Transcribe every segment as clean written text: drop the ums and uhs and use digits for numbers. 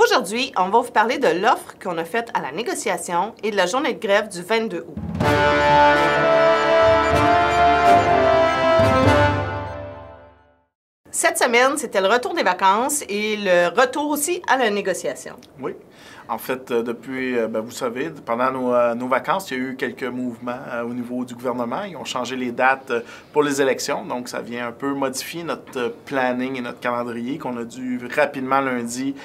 Aujourd'hui, on va vous parler de l'offre qu'on a faite à la négociation et de la journée de grève du 22 août. Cette semaine, c'était le retour des vacances et le retour aussi à la négociation. Oui. En fait, depuis, vous savez, pendant nos vacances, il y a eu quelques mouvements au niveau du gouvernement. Ils ont changé les dates pour les élections. Donc, ça vient un peu modifier notre planning et notre calendrier qu'on a dû rapidement lundi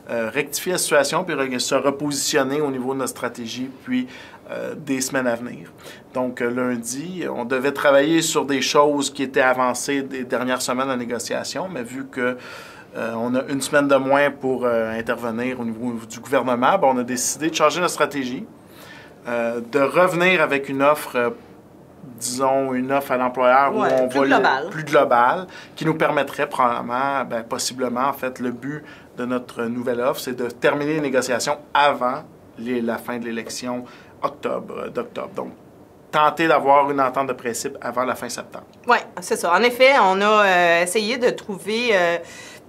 rectifier la situation puis se repositionner au niveau de notre stratégie puis des semaines à venir. Donc, lundi, on devait travailler sur des choses qui étaient avancées des dernières semaines de négociation, mais vu que on a une semaine de moins pour intervenir au niveau du gouvernement, on a décidé de changer notre stratégie, de revenir avec une offre, disons, une offre à l'employeur où on va plus globale, qui nous permettrait probablement, possiblement, en fait, le but de notre nouvelle offre, c'est de terminer les négociations avant la fin de l'élection d'octobre. Donc, tenter d'avoir une entente de principe avant la fin septembre. Oui, c'est ça. En effet, on a essayé de trouver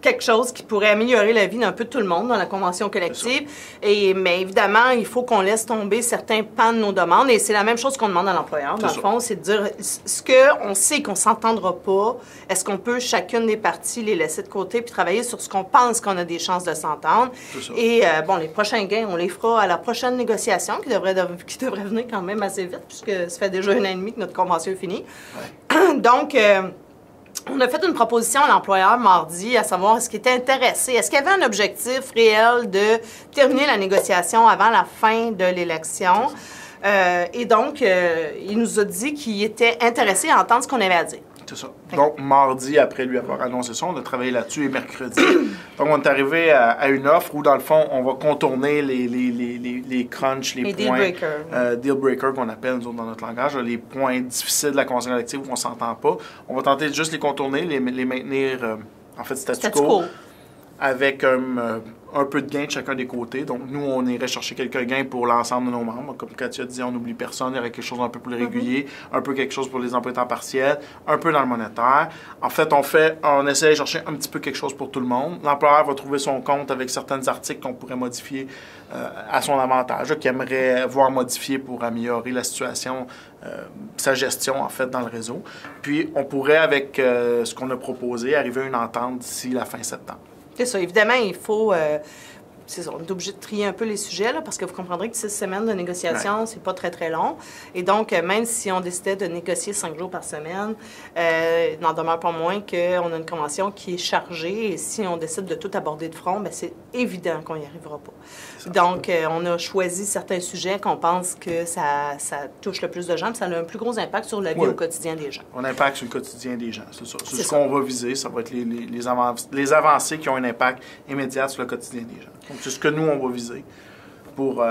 quelque chose qui pourrait améliorer la vie d'un peu de tout le monde dans la convention collective. Mais évidemment, il faut qu'on laisse tomber certains pans de nos demandes. Et c'est la même chose qu'on demande à l'employeur, dans le fond, c'est de dire ce qu'on sait qu'on ne s'entendra pas, est-ce qu'on peut, chacune des parties, les laisser de côté puis travailler sur ce qu'on pense qu'on a des chances de s'entendre. Et les prochains gains, on les fera à la prochaine négociation qui devrait venir quand même assez vite puisque ça fait déjà 1 an et demi que notre convention est finie. Ouais. Donc, on a fait une proposition à l'employeur mardi à savoir est-ce qu'il était intéressé, est-ce qu'il y avait un objectif réel de terminer la négociation avant la fin de l'élection. Et donc, il nous a dit qu'il était intéressé à entendre ce qu'on avait à dire. C'est ça. Donc, mardi, après lui avoir annoncé ça, on a travaillé là-dessus et mercredi. Donc, on est arrivé à une offre où, dans le fond, on va contourner les crunchs, les points... deal breakers qu'on appelle, nous autres, dans notre langage, les points difficiles de la convention collective où on ne s'entend pas. On va tenter de juste les contourner, les maintenir, en fait, statu quo. Avec un peu de gain de chacun des côtés. Donc, nous, on irait chercher quelques gains pour l'ensemble de nos membres. Comme Katia disait, on n'oublie personne. Il y aurait quelque chose un peu plus régulier, un peu quelque chose pour les emplois temps partiels, un peu dans le monétaire. En fait, on essaie de chercher un petit peu quelque chose pour tout le monde. L'employeur va trouver son compte avec certains articles qu'on pourrait modifier à son avantage, qu'il aimerait voir modifier pour améliorer la situation, sa gestion, en fait, dans le réseau. Puis, on pourrait, avec ce qu'on a proposé, arriver à une entente d'ici la fin septembre. C'est ça. Évidemment, il faut... c'est ça, on est obligé de trier un peu les sujets, là, parce que vous comprendrez que 6 semaines de négociation, c'est pas très, très long. Et donc, même si on décidait de négocier 5 jours par semaine, il n'en demeure pas moins qu'on a une convention qui est chargée. Et si on décide de tout aborder de front, c'est évident qu'on n'y arrivera pas. Donc, on a choisi certains sujets qu'on pense que ça touche le plus de gens, puis ça a un plus gros impact sur la vie au quotidien des gens. Un impact sur le quotidien des gens, c'est ça. C'est ce qu'on va viser, ça va être les avancées qui ont un impact immédiat sur le quotidien des gens. Donc, c'est ce que nous, on va viser pour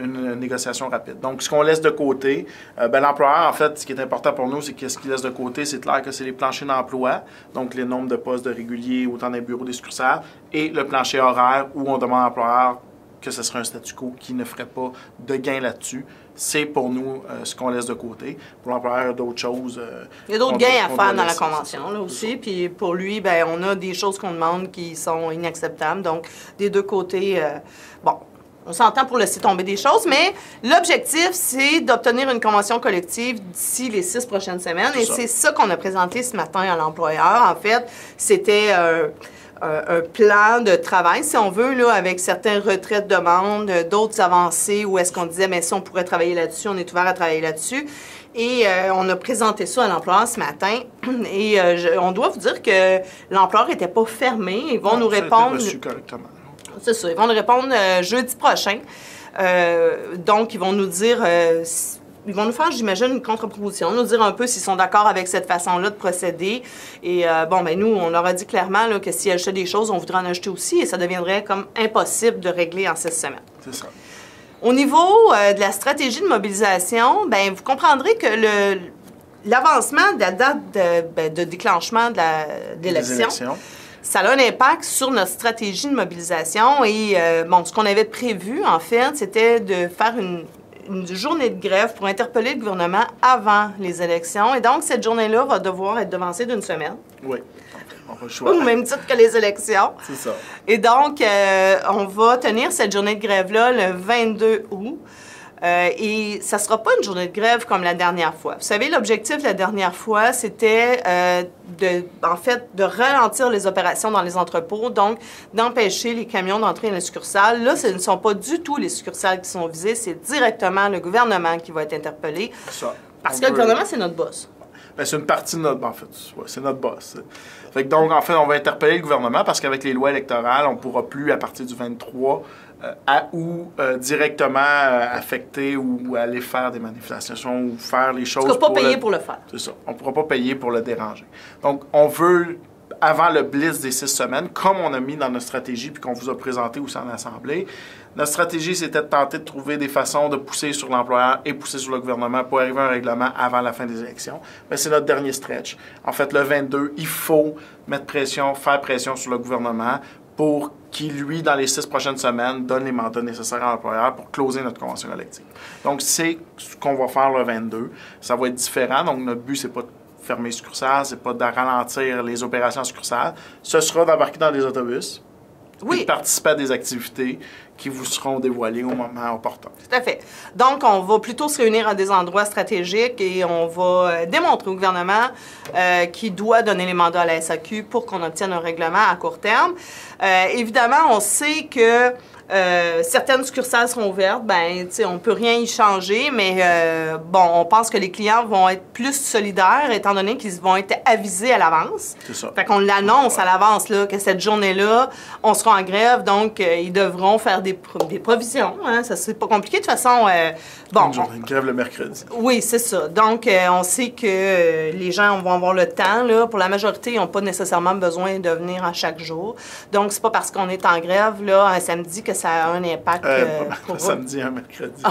une négociation rapide. Donc, ce qu'on laisse de côté, l'employeur, en fait, ce qui est important pour nous, c'est que ce qu'il laisse de côté, c'est clair que c'est les planchers d'emploi, donc les nombres de postes de réguliers autant dans les bureaux des succursales, et le plancher horaire où on demande à l'employeur que ce serait un statu quo qui ne ferait pas de gain là-dessus. C'est pour nous ce qu'on laisse de côté. Pour l'employeur, il y a d'autres choses. Il y a d'autres gains à faire dans la convention là, aussi. Puis pour lui, on a des choses qu'on demande qui sont inacceptables. Donc, des deux côtés, on s'entend pour laisser tomber des choses, mais l'objectif, c'est d'obtenir une convention collective d'ici les 6 prochaines semaines. Et c'est ça qu'on a présenté ce matin à l'employeur. En fait, c'était un plan de travail, si on veut, là, avec certains retraits de demande, d'autres avancées, où est-ce qu'on disait, mais si on pourrait travailler là-dessus, on est ouvert à travailler là-dessus. Et on a présenté ça à l'employeur ce matin. Et on doit vous dire que l'employeur n'était pas fermé. Ils vont nous répondre... Ça a été reçu correctement. C'est ça. Ils vont nous répondre jeudi prochain. Donc, ils vont nous dire... ils vont nous faire, j'imagine, une contre-proposition, nous dire un peu s'ils sont d'accord avec cette façon-là de procéder. Et nous, on leur a dit clairement là, que s'ils achetaient des choses, on voudrait en acheter aussi et ça deviendrait comme impossible de régler en 6 semaines. C'est ça. Au niveau de la stratégie de mobilisation, vous comprendrez que l'avancement de la date de déclenchement de l'élection, ça a un impact sur notre stratégie de mobilisation. Et ce qu'on avait prévu, en fait, c'était de faire une journée de grève pour interpeller le gouvernement avant les élections. Et donc, cette journée-là va devoir être devancée d'1 semaine. Oui. On va le choix. Au même titre que les élections. C'est ça. Et donc, on va tenir cette journée de grève-là le 22 août. Et ça ne sera pas une journée de grève comme la dernière fois. Vous savez, l'objectif la dernière fois, c'était en fait, de ralentir les opérations dans les entrepôts, donc d'empêcher les camions d'entrer dans les succursales. Là, ce ne sont pas du tout les succursales qui sont visées, c'est directement le gouvernement qui va être interpellé. Ça. Parce que le gouvernement, c'est notre boss. Bien, c'est une partie de notre... En fait, ouais, c'est notre boss. Fait que donc, en fait, on va interpeller le gouvernement parce qu'avec les lois électorales, on ne pourra plus, à partir du 23, directement affecter ou aller faire des manifestations ou faire les choses... On ne pourra pas payer pour le faire. C'est ça. On ne pourra pas payer pour le déranger. Donc, on veut, avant le blitz des 6 semaines, comme on a mis dans notre stratégie puis qu'on vous a présenté aussi en Assemblée, notre stratégie, c'était de tenter de trouver des façons de pousser sur l'employeur et pousser sur le gouvernement pour arriver à un règlement avant la fin des élections. Mais c'est notre dernier stretch. En fait, le 22, il faut mettre pression, faire pression sur le gouvernement pour qu'il, lui, dans les 6 prochaines semaines, donne les mandats nécessaires à l'employeur pour closer notre convention collective. Donc, c'est ce qu'on va faire le 22. Ça va être différent. Donc, notre but, c'est pas de fermer les succursales, c'est pas de ralentir les opérations en succursales. Ce sera d'embarquer dans des autobus. Oui. Et de participer à des activités qui vous seront dévoilées au moment opportun. Tout à fait. Donc, on va plutôt se réunir à des endroits stratégiques et on va démontrer au gouvernement qu'il doit donner les mandats à la SAQ pour qu'on obtienne un règlement à court terme. Évidemment, on sait que certaines succursales seront ouvertes, ben, tu sais, on peut rien y changer, mais bon, on pense que les clients vont être plus solidaires étant donné qu'ils vont être avisés à l'avance. C'est ça. Fait qu'on l'annonce à l'avance, là, que cette journée-là, on sera en grève, donc ils devront faire des provisions, hein, ça c'est pas compliqué, de toute façon, bon. Une grève le mercredi. Oui, c'est ça. Donc, on sait que les gens vont avoir le temps, là. Pour la majorité, ils n'ont pas nécessairement besoin de venir à chaque jour. Donc, c'est pas parce qu'on est en grève, là, un samedi, que ça a un impact pour samedi, un mercredi.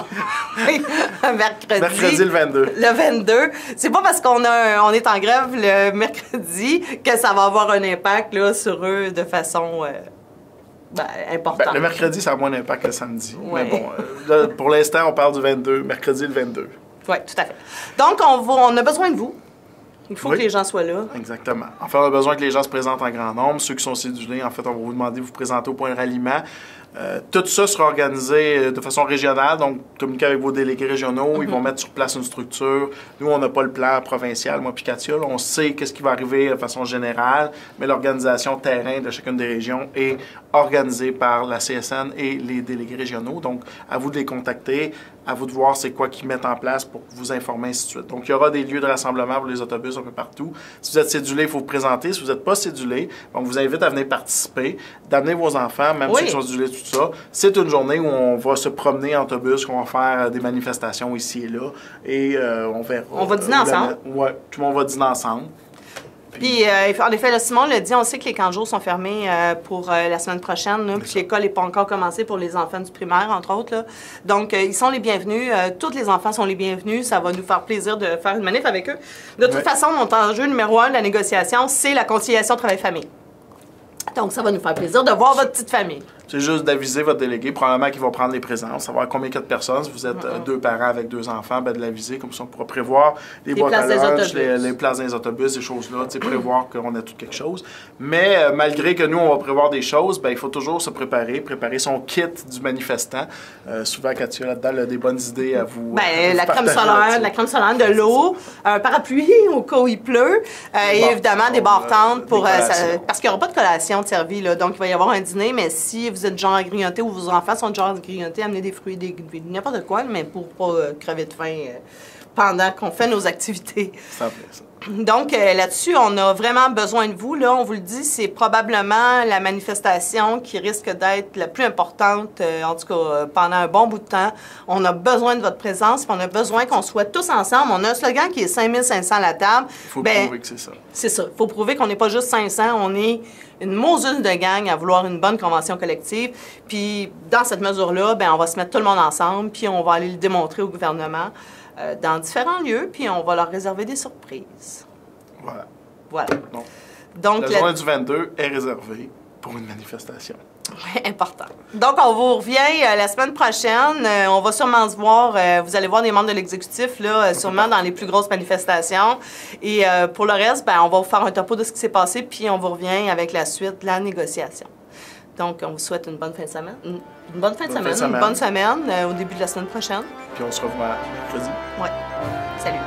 Un mercredi. Mercredi le 22. Le 22. C'est pas parce qu'on est en grève le mercredi que ça va avoir un impact là, sur eux de façon importante. Ben, le mercredi, ça a moins d'impact que le samedi. Ouais. Mais bon, là, pour l'instant, on parle du 22, mercredi le 22. Oui, tout à fait. Donc, on a besoin de vous. Il faut que les gens soient là. Exactement. En fait, on a besoin que les gens se présentent en grand nombre. Ceux qui sont cédulés, en fait, on va vous demander de vous présenter au point de ralliement. Tout ça sera organisé de façon régionale, donc communiquer avec vos délégués régionaux. Ils vont mettre sur place une structure. Nous, on n'a pas le plan provincial, moi puis Katia. Là, on sait qu'est-ce qui va arriver de façon générale, mais l'organisation terrain de chacune des régions est organisée par la CSN et les délégués régionaux. Donc, à vous de les contacter, à vous de voir c'est quoi qu'ils mettent en place pour vous informer, ainsi de suite. Donc, il y aura des lieux de rassemblement pour les autobus un peu partout. Si vous êtes cédulé, il faut vous présenter. Si vous n'êtes pas cédulé, on vous invite à venir participer, d'amener vos enfants, même ceux qui sont cédulés, tout ça. C'est une journée où on va se promener en autobus, qu'on va faire des manifestations ici et là, et on verra. On va dîner ensemble? Oui, tout le monde va dîner ensemble. Puis, en effet, là, Simon l'a dit, on sait que les camps de jour sont fermés pour la semaine prochaine, là, puis l'école n'est pas encore commencée pour les enfants du primaire, entre autres. Là. Donc, ils sont les bienvenus. Tous les enfants sont les bienvenus. Ça va nous faire plaisir de faire une manif avec eux. De toute façon, notre enjeu numéro 1 de la négociation, c'est la conciliation travail-famille. Donc, ça va nous faire plaisir de voir votre petite famille. C'est juste d'aviser votre délégué, probablement qu'il va prendre les présences, savoir combien il y a de personnes. Si vous êtes 2 parents avec 2 enfants, ben de l'aviser, comme ça on pourra prévoir les boîtes à lunch, les places dans les autobus, ces choses-là, prévoir qu'on a tout quelque chose. Mais malgré que nous, on va prévoir des choses, ben, il faut toujours se préparer son kit du manifestant. Souvent, Katia, là-dedans, elle a des bonnes idées à vous. Ben, la crème solaire, de l'eau, un parapluie au cas où il pleut, et évidemment des barres-tentes pour parce qu'il n'y aura pas de collation de servie, là, donc il va y avoir un dîner, mais si vous êtes genre à grignoter ou vos enfants sont genre à grignoter, amenez des fruits, n'importe quoi, mais pour pas crever de faim pendant qu'on fait nos activités. Ça fait ça. Donc, là-dessus, on a vraiment besoin de vous. Là, on vous le dit, c'est probablement la manifestation qui risque d'être la plus importante, en tout cas, pendant un bon bout de temps. On a besoin de votre présence, puis on a besoin qu'on soit tous ensemble. On a un slogan qui est 5500 à la table. Il faut prouver que c'est ça. C'est ça. Il faut prouver qu'on n'est pas juste 500, on est une mosule de gang à vouloir une bonne convention collective. Puis, dans cette mesure-là, ben, on va se mettre tout le monde ensemble, puis on va aller le démontrer au gouvernement dans différents lieux, puis on va leur réserver des surprises. Voilà. Donc la journée du 22 est réservée pour une manifestation. Ouais, important. Donc, on vous revient la semaine prochaine. On va sûrement se voir. Vous allez voir des membres de l'exécutif, là, sûrement dans les plus grosses manifestations. Et pour le reste, ben, on va vous faire un topo de ce qui s'est passé, puis on vous revient avec la suite de la négociation. Donc, on vous souhaite une bonne fin de semaine. Une bonne semaine au début de la semaine prochaine. Puis on se revoit mercredi. Oui. Salut.